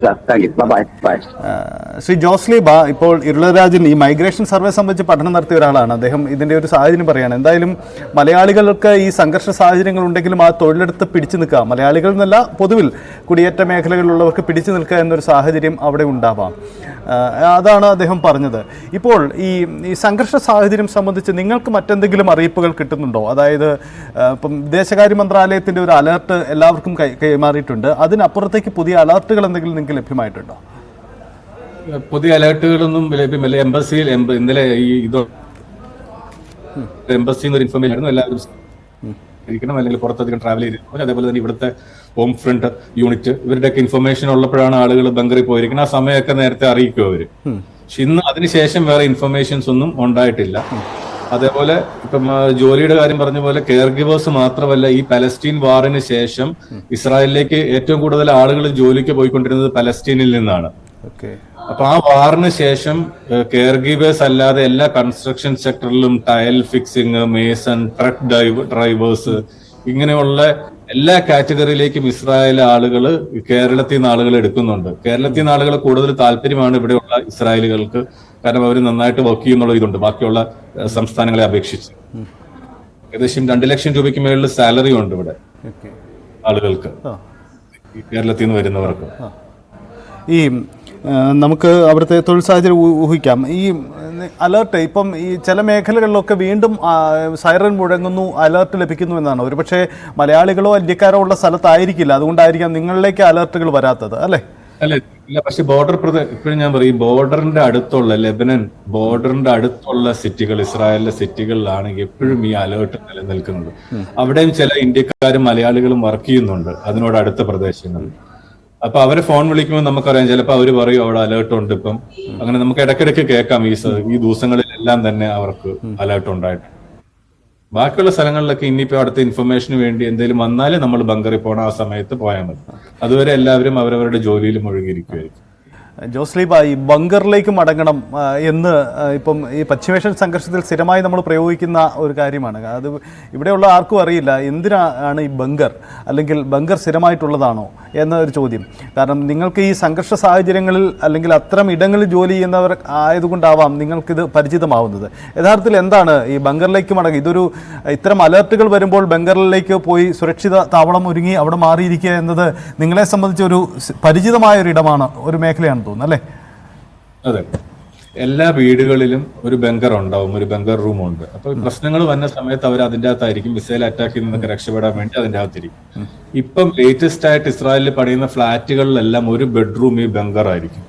Thank you. Bye bye. Shri ജോസ്ലി ബാ, ഇപ്പോൾ ഇരുളരാജൻ ഈ മൈഗ്രേഷൻ സർവേ സംബന്ധിച്ച് പഠനം നടത്തിയ ഒരാളാണ്. അദ്ദേഹം ഇതിൻ്റെ ഒരു സാഹചര്യം പറയുകയാണ്. എന്തായാലും മലയാളികൾക്ക് ഈ സംഘർഷ സാഹചര്യങ്ങൾ ഉണ്ടെങ്കിലും ആ തൊഴിലെടുത്ത് പിടിച്ചു നിൽക്കുക, മലയാളികൾ എന്നല്ല പൊതുവിൽ കുടിയേറ്റ മേഖലകളിലുള്ളവർക്ക് പിടിച്ചു നിൽക്കുക എന്നൊരു സാഹചര്യം അവിടെ ഉണ്ടാവാം. അതാണ് അദ്ദേഹം പറഞ്ഞത്. ഇപ്പോൾ ഈ സംഘർഷ സാഹചര്യം സംബന്ധിച്ച് നിങ്ങൾക്ക് മറ്റെന്തെങ്കിലും അറിയിപ്പുകൾ കിട്ടുന്നുണ്ടോ? അതായത് ഇപ്പം വിദേശകാര്യ മന്ത്രാലയത്തിൻ്റെ ഒരു അലേർട്ട് എല്ലാവർക്കും കൈമാറിയിട്ടുണ്ട്. അതിനപ്പുറത്തേക്ക് പുതിയ അലേർട്ടുകൾ എന്തെങ്കിലും നിങ്ങൾക്ക് ലഭ്യമായിട്ടുണ്ടോ? പുതിയ അലേർട്ടുകളൊന്നും ലഭ്യമല്ല. എംബസിയിൽ ഇന്നലെ എംബസിന്ന് ഒരു ഇൻഫർമേഷൻ ആയിരുന്നു, എല്ലാവരും ഇരിക്കണം അല്ലെങ്കിൽ പുറത്തധികം ട്രാവൽ ചെയ്തിരിക്കണം. അതേപോലെ തന്നെ ഇവിടുത്തെ ഹോം ഫ്രണ്ട് യൂണിറ്റ് ഇവരുടെയൊക്കെ ഇൻഫർമേഷൻ ഉള്ളപ്പോഴാണ് ആളുകൾ ബങ്കറിൽ പോയിരിക്കുന്നത്. ആ സമയമൊക്കെ നേരത്തെ അറിയിക്കും അവര്. പക്ഷെ ഇന്ന് അതിനുശേഷം വേറെ ഇൻഫർമേഷൻസ് ഒന്നും ഉണ്ടായിട്ടില്ല. അതേപോലെ ഇപ്പം ജോലിയുടെ കാര്യം പറഞ്ഞ പോലെ കെയർ ഗിവേഴ്സ് മാത്രമല്ല, ഈ പലസ്തീൻ വാറിന് ശേഷം ഇസ്രായേലിലേക്ക് ഏറ്റവും കൂടുതൽ ആളുകൾ ജോലിക്ക് പോയിക്കൊണ്ടിരുന്നത് പലസ്തീനിൽ നിന്നാണ്. അപ്പൊ ആ വാറിന് ശേഷം കെയർ ഗീവേഴ്സ് അല്ലാതെ എല്ലാ കൺസ്ട്രക്ഷൻ സെക്ടറിലും tile fixing, mason, truck drivers, ഇങ്ങനെയുള്ള എല്ലാ കാറ്റഗറിയിലേക്കും ഇസ്രായേൽ ആളുകൾ കേരളത്തിൽ നിന്ന് ആളുകൾ എടുക്കുന്നുണ്ട്. കേരളത്തിൽ നിന്ന് ആളുകൾ കൂടുതൽ താല്പര്യമാണ് ഇവിടെയുള്ള ഇസ്രായേലുകൾക്ക്. കാരണം അവർ നന്നായിട്ട് വർക്ക് ചെയ്യുന്നുള്ള ഇതുണ്ട് ബാക്കിയുള്ള സംസ്ഥാനങ്ങളെ അപേക്ഷിച്ച്. ഏകദേശം 2 ലക്ഷം രൂപയ്ക്ക് മേളിൽ സാലറി ഉണ്ട് ഇവിടെ ആളുകൾക്ക്, കേരളത്തിൽ നിന്ന് വരുന്നവർക്ക്. ഈ നമുക്ക് അവിടുത്തെ തൊഴിൽ സാഹചര്യം ഊഹിക്കാം. ഈ അലേർട്ട് ഇപ്പം ഈ ചില മേഖലകളിലൊക്കെ വീണ്ടും സൈറൻ മുഴങ്ങുന്നു, അലേർട്ട് ലഭിക്കുന്നു എന്നാണ്. ഒരുപക്ഷെ മലയാളികളോ ഇന്ത്യക്കാരോ ഉള്ള സ്ഥലത്തായിരിക്കില്ല, അതുകൊണ്ടായിരിക്കാം നിങ്ങളിലേക്ക് അലേർട്ടുകൾ വരാത്തത്, അല്ലേ? ഇല്ല, പക്ഷെ ബോർഡർ ഇപ്പോഴും ഞാൻ പറയും, ബോർഡറിന്റെ അടുത്തുള്ള ലെബനൻ ബോർഡറിന്റെ അടുത്തുള്ള സിറ്റികൾ, ഇസ്രായേലിലെ സിറ്റികളിലാണെങ്കിൽ എപ്പോഴും ഈ അലേർട്ട് നിലനിൽക്കുന്നത്. അവിടെയും ചില ഇന്ത്യക്കാരും മലയാളികളും വർക്ക് ചെയ്യുന്നുണ്ട് അതിനോട് അടുത്ത പ്രദേശങ്ങളിൽ. അപ്പൊ അവരെ ഫോൺ വിളിക്കുമ്പോൾ നമുക്കറിയാം, ചിലപ്പോൾ അവര് പറയും അവിടെ അലേർട്ട് ഉണ്ട് ഇപ്പം. അങ്ങനെ നമുക്ക് ഇടയ്ക്കിടയ്ക്ക് കേൾക്കാം ഈ ദിവസങ്ങളിലെല്ലാം തന്നെ അവർക്ക് അലേർട്ട് ഉണ്ടായിട്ടുണ്ട്. ബാക്കിയുള്ള സ്ഥലങ്ങളിലൊക്കെ ഇനിയിപ്പോ അടുത്ത ഇൻഫർമേഷന് വേണ്ടി എന്തെങ്കിലും വന്നാലേ നമ്മൾ ബങ്കറിൽ പോകണം, ആ സമയത്ത് പോയാൽ മതി. അതുവരെ എല്ലാവരും അവരവരുടെ ജോലിയിൽ മുഴുകിയിരിക്കുമായിരിക്കും. ജോസ്ലി ബാ, ഈ ബങ്കറിലേക്ക് മടങ്ങണം എന്ന് ഇപ്പം ഈ പശ്ചിമേഷ്യൻ സംഘർഷത്തിൽ സ്ഥിരമായി നമ്മൾ പ്രയോഗിക്കുന്ന ഒരു കാര്യമാണ്. അത് ഇവിടെയുള്ള ആർക്കും അറിയില്ല എന്തിനാണ് ഈ ബങ്കർ, അല്ലെങ്കിൽ ബങ്കർ സ്ഥിരമായിട്ടുള്ളതാണോ എന്നൊരു ചോദ്യം. കാരണം നിങ്ങൾക്ക് ഈ സംഘർഷ സാഹചര്യങ്ങളിൽ അല്ലെങ്കിൽ അത്തരം ഇടങ്ങളിൽ ജോലി ചെയ്യുന്നവർ ആയതുകൊണ്ടാവാം നിങ്ങൾക്കിത് പരിചിതമാവുന്നത്. യഥാർത്ഥത്തിൽ എന്താണ് ഈ ബങ്കറിലേക്ക് മടങ്ങി? ഇത്തരം അലർട്ടുകൾ വരുമ്പോൾ ബങ്കറിലേക്ക് പോയി സുരക്ഷിത താവളം ഒരുങ്ങി അവിടെ മാറിയിരിക്കുക എന്നത് നിങ്ങളെ സംബന്ധിച്ച് ഒരു പരിചിതമായ ഒരു ഇടമാണ്, ഒരു മേഖലയാണ് തോന്നുന്നു, അല്ലേ? അതെ, എല്ലാ വീടുകളിലും ഒരു ബങ്കർ ഉണ്ടാവും, ഒരു ബങ്കർ റൂം ഉണ്ട്. അപ്പൊ പ്രശ്നങ്ങൾ വന്ന സമയത്ത് അവർ അതിന്റെ അകത്തായിരിക്കും. മിസൈൽ അറ്റാക്കിൽ നിന്നൊക്കെ രക്ഷപ്പെടാൻ വേണ്ടി അതിന്റെ അകത്തിരിക്കും. ഇപ്പം ലേറ്റസ്റ്റ് ആയിട്ട് ഇസ്രായേലിൽ പണിയുന്ന ഫ്ളാറ്റുകളിലെല്ലാം ഒരു ബെഡ്റൂം ഈ ബങ്കർ ആയിരിക്കും.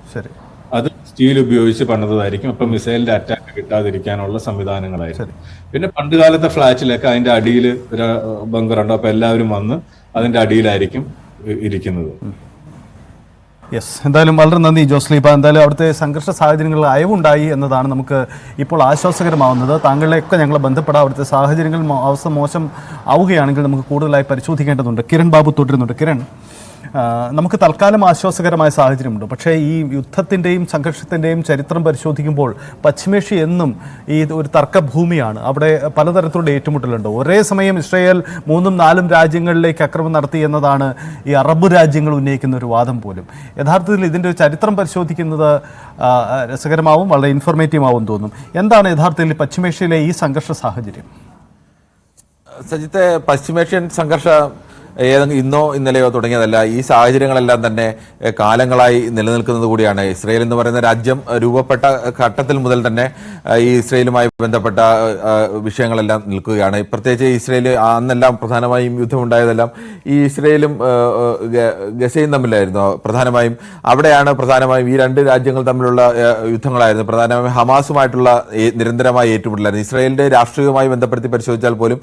അത് സ്റ്റീൽ ഉപയോഗിച്ച് പണിതായിരിക്കും. അപ്പൊ മിസൈലിന്റെ അറ്റാക്ക് കിട്ടാതിരിക്കാനുള്ള സംവിധാനങ്ങളായിരിക്കും. പിന്നെ പണ്ട് കാലത്തെ ഫ്ളാറ്റിലൊക്കെ അതിന്റെ അടിയിൽ ഒരു ബങ്കർ ഉണ്ട്. അപ്പൊ എല്ലാവരും വന്ന് അതിന്റെ അടിയിലായിരിക്കും ഇരിക്കുന്നത്. യെസ്, എന്തായാലും വളരെ നന്ദി ജോസ്ലി. ഇപ്പോൾ എന്തായാലും അവിടുത്തെ സംഘർഷ സാഹചര്യങ്ങളിൽ അയവുണ്ടായി എന്നതാണ് നമുക്ക് ഇപ്പോൾ ആശ്വാസകരമാവുന്നത്. താങ്കളെയൊക്കെ ഞങ്ങൾ ബന്ധപ്പെടാം. അവിടുത്തെ സാഹചര്യങ്ങൾ അവസ്ഥ മോശം ആവുകയാണെങ്കിൽ നമുക്ക് കൂടുതലായി പരിശോധിക്കേണ്ടതുണ്ട്. കിരൺ ബാബു തുടരുന്നുണ്ട്. കിരൺ, നമുക്ക് തൽക്കാലം ആശ്വാസകരമായ സാഹചര്യമുണ്ട്. പക്ഷേ ഈ യുദ്ധത്തിൻ്റെയും സംഘർഷത്തിൻ്റെയും ചരിത്രം പരിശോധിക്കുമ്പോൾ പശ്ചിമേഷ്യ എന്നും ഈ ഒരു തർക്കഭൂമിയാണ്. അവിടെ പലതരത്തിലുള്ള ഏറ്റുമുട്ടലുണ്ട്. ഒരേ സമയം ഇസ്രായേൽ 3-4 രാജ്യങ്ങളിലേക്ക് ആക്രമണം നടത്തി എന്നതാണ് ഈ അറബ് രാജ്യങ്ങൾ ഉന്നയിക്കുന്ന ഒരു വാദം പോലും. യഥാർത്ഥത്തിൽ ഇതിൻ്റെ ചരിത്രം പരിശോധിക്കുന്നത് രസകരമാവും, വളരെ ഇൻഫോർമേറ്റീവ് ആവും തോന്നും. എന്താണ് യഥാർത്ഥത്തിൽ പശ്ചിമേഷ്യയിലെ ഈ സംഘർഷ സാഹചര്യം? സജിത്തെ, പശ്ചിമേഷ്യൻ സംഘർഷം ഇന്നോ ഇന്നലെയോ തുടങ്ങിയതല്ല. ഈ സാഹചര്യങ്ങളെല്ലാം തന്നെ കാലങ്ങളായി നിലനിൽക്കുന്നത് കൂടിയാണ്. ഇസ്രയേൽ എന്ന് പറയുന്ന രാജ്യം രൂപപ്പെട്ട ഘട്ടത്തിൽ മുതൽ തന്നെ ഈ ഇസ്രയേലുമായി ബന്ധപ്പെട്ട വിഷയങ്ങളെല്ലാം നിൽക്കുകയാണ്. പ്രത്യേകിച്ച് ഇസ്രയേൽ അന്നെല്ലാം പ്രധാനമായും യുദ്ധമുണ്ടായതെല്ലാം ഈ ഇസ്രയേലും ഗസയും തമ്മിലായിരുന്നു. പ്രധാനമായും അവിടെയാണ് പ്രധാനമായും ഈ 2 രാജ്യങ്ങൾ തമ്മിലുള്ള യുദ്ധങ്ങളായിരുന്നു. പ്രധാനമായും ഹമാസുമായിട്ടുള്ള നിരന്തരമായ ഏറ്റുമുട്ടലായിരുന്നു. ഇസ്രയേലിന്റെ രാഷ്ട്രീയവുമായി ബന്ധപ്പെടുത്തി പരിശോധിച്ചാൽ പോലും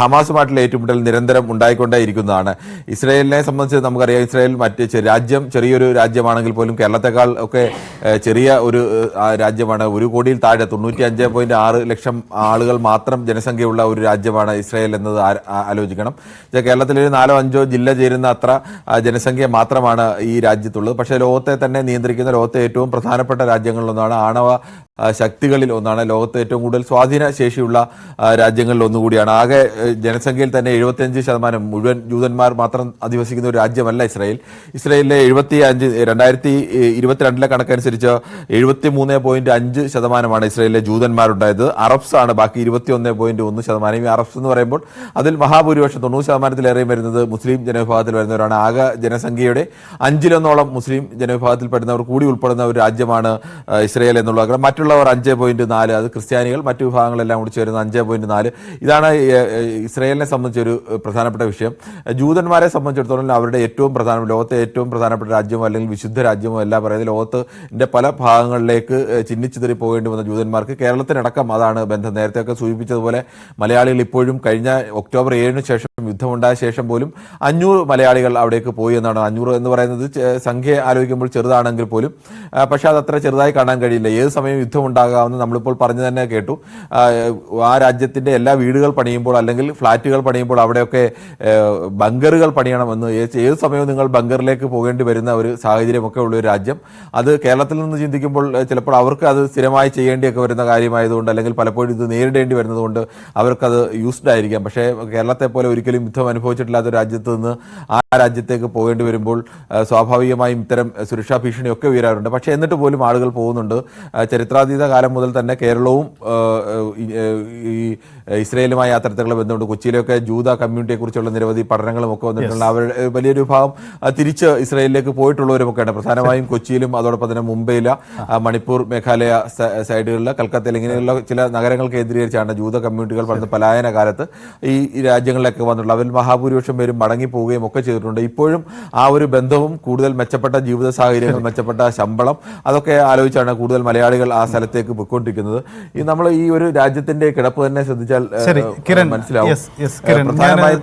ഹമാസുമായിട്ടുള്ള ഏറ്റുമുട്ടൽ നിരന്തരം ഉണ്ടായിക്കൊണ്ടേയിരിക്കുന്നു. ഇസ്രായേലിനെ സംബന്ധിച്ച് നമുക്കറിയാം, ഇസ്രായേൽ ചെറിയൊരു രാജ്യമാണെങ്കിൽ പോലും കേരളത്തെക്കാൾ ഒക്കെ ചെറിയ ഒരു രാജ്യമാണ്. 1 കോടിയിൽ താഴെ 95.6 ലക്ഷം ആളുകൾ മാത്രം ജനസംഖ്യയുള്ള ഒരു രാജ്യമാണ് ഇസ്രായേൽ എന്നത് ആലോചിക്കണം. കേരളത്തിൽ ഒരു 4-5 ജില്ല ചേരുന്ന അത്ര ജനസംഖ്യ മാത്രമാണ് ഈ രാജ്യത്തുള്ളത്. പക്ഷേ ലോകത്തെ തന്നെ നിയന്ത്രിക്കുന്ന, ലോകത്തെ ഏറ്റവും പ്രധാനപ്പെട്ട രാജ്യങ്ങളിലൊന്നാണ്. ആണവ ശക്തികളിൽ ഒന്നാണ്. ലോകത്തെ ഏറ്റവും കൂടുതൽ സ്വാധീന ശേഷിയുള്ള രാജ്യങ്ങളിൽ ഒന്നുകൂടിയാണ്. ആകെ ജനസംഖ്യയിൽ തന്നെ 75% മുഴുവൻ ജൂതന്മാർ മാത്രം അധിവസിക്കുന്ന ഒരു രാജ്യമല്ല ഇസ്രായേൽ. ഇസ്രായേലിലെ 2022 കണക്കനുസരിച്ച് 73.5% ഇസ്രായേലിലെ ജൂതന്മാരുണ്ടായത്. അറബ്സ് ആണ് ബാക്കി 21.1%. ഈ അറബ്സ് എന്ന് പറയുമ്പോൾ അതിൽ മഹാഭൂരിപക്ഷം 90%-ലേറെയും വരുന്നത് മുസ്ലിം ജനവിഭാഗത്തിൽ വരുന്നവരാണ്. ആകെ ജനസംഖ്യയുടെ 1/5 മുസ്ലിം ജനവിഭാഗത്തിൽ പെടുന്നവർ കൂടി ഉൾപ്പെടുന്ന ഒരു രാജ്യമാണ് ഇസ്രായേൽ എന്നുള്ളത്. മറ്റുള്ളവർ 5.4, അത് ക്രിസ്ത്യാനികൾ മറ്റു വിഭാഗങ്ങളെല്ലാം കൂടി ചേരുന്ന 5.4. ഇതാണ് ഇസ്രായേലിനെ സംബന്ധിച്ചൊരു പ്രധാനപ്പെട്ട വിഷയം. ജൂതന്മാരെ സംബന്ധിച്ചിടത്തോളം അവരുടെ ലോകത്തെ ഏറ്റവും പ്രധാനപ്പെട്ട രാജ്യമോ അല്ലെങ്കിൽ വിശുദ്ധ രാജ്യമോ എല്ലാം പറയുന്നത് ലോകത്തിന്റെ പല ഭാഗങ്ങളിലേക്ക് ചിന്നിച്ചിതറി പോകേണ്ടി വന്ന ജൂതന്മാർക്ക് കേരളത്തിനടക്കം അതാണ് ബന്ധം. നേരത്തെയൊക്കെ സൂചിപ്പിച്ചതുപോലെ മലയാളികൾ ഇപ്പോഴും കഴിഞ്ഞ ഒക്ടോബർ 7 ശേഷം യുദ്ധമുണ്ടായ ശേഷം പോലും 500 മലയാളികൾ അവിടേക്ക് പോയി എന്നാണ്. 500 എന്ന് പറയുന്നത് സംഖ്യ ആലോചിക്കുമ്പോൾ ചെറുതാണെങ്കിൽ പോലും പക്ഷെ അത് അത്ര ചെറുതായി കാണാൻ കഴിയില്ല. ഏത് സമയം യുദ്ധം ഉണ്ടാകാമെന്ന് നമ്മളിപ്പോൾ പറഞ്ഞു തന്നെ കേട്ടു. ആ രാജ്യത്തിന്റെ എല്ലാ വീടുകൾ പണിയുമ്പോൾ അല്ലെങ്കിൽ ഫ്ളാറ്റുകൾ പണിയുമ്പോൾ അവിടെയൊക്കെ ബങ്കറുകൾ പണിയണമെന്ന് ഏത് സമയവും നിങ്ങൾ ബങ്കറിലേക്ക് പോകേണ്ടി വരുന്ന ഒരു സാഹചര്യമൊക്കെ ഉള്ള ഒരു രാജ്യം. അത് കേരളത്തിൽ നിന്ന് ചിന്തിക്കുമ്പോൾ ചിലപ്പോൾ അവർക്ക് അത് സ്ഥിരമായി ചെയ്യേണ്ടിയൊക്കെ വരുന്ന കാര്യമായതുകൊണ്ട് അല്ലെങ്കിൽ പലപ്പോഴും ഇത് നേരിടേണ്ടി വരുന്നതുകൊണ്ട് അവർക്കത് യൂസ്ഡ് ആയിരിക്കാം. പക്ഷേ കേരളത്തെ പോലെ ഒരിക്കലും യുദ്ധം അനുഭവിച്ചിട്ടില്ലാത്ത രാജ്യത്ത് നിന്ന് ആ രാജ്യത്തേക്ക് പോകേണ്ടി വരുമ്പോൾ സ്വാഭാവികമായും ഇത്തരം സുരക്ഷാ ഭീഷണിയൊക്കെ ഉയരാറുണ്ട്. പക്ഷേ എന്നിട്ട് പോലും ആളുകൾ പോകുന്നുണ്ട്. ചരിത്രാതീത കാലം മുതൽ തന്നെ കേരളവും ഈ ഇസ്രയേലുമായി അത്തരത്തിലുള്ള ബന്ധമുണ്ട്. കൊച്ചിയിലൊക്കെ ജൂത കമ്മ്യൂണിറ്റിയെ കുറിച്ചുള്ള നിരവധി പഠനങ്ങളും ഒക്കെ വന്നിട്ടുണ്ട്. അവരുടെ വലിയൊരു ഭാഗം തിരിച്ച് ഇസ്രയേലിലേക്ക് പോയിട്ടുള്ളവരുമൊക്കെയാണ്. പ്രധാനമായും കൊച്ചിയിലും അതോടൊപ്പം തന്നെ മുംബൈയിലെ മണിപ്പൂർ മേഘാലയ സൈഡുകളിൽ കൽക്കത്തയിൽ ഇങ്ങനെയുള്ള ചില നഗരങ്ങൾ കേന്ദ്രീകരിച്ചാണ് ജൂത കമ്മ്യൂണിറ്റികൾ പറഞ്ഞ പലായന കാലത്ത് ഈ രാജ്യങ്ങളിലൊക്കെ വന്നിട്ടുള്ളത്. അവരിൽ മഹാഭൂരിപക്ഷം പേരും മടങ്ങി പോവുകയും ഒക്കെ ചെയ്തിട്ടുണ്ട്. ഇപ്പോഴും ആ ഒരു ബന്ധവും കൂടുതൽ മെച്ചപ്പെട്ട ജീവിത സാഹചര്യങ്ങൾ, മെച്ചപ്പെട്ട ശമ്പളം, അതൊക്കെ ആലോചിച്ചാണ് കൂടുതൽ മലയാളികൾ ആ സ്ഥലത്തേക്ക് പോയിക്കൊണ്ടിരിക്കുന്നത്. നമ്മൾ ഈ ഒരു രാജ്യത്തിന്റെ കിടപ്പ് തന്നെ ശ്രദ്ധിച്ചാൽ മനസ്സിലാവും. പ്രധാനമായും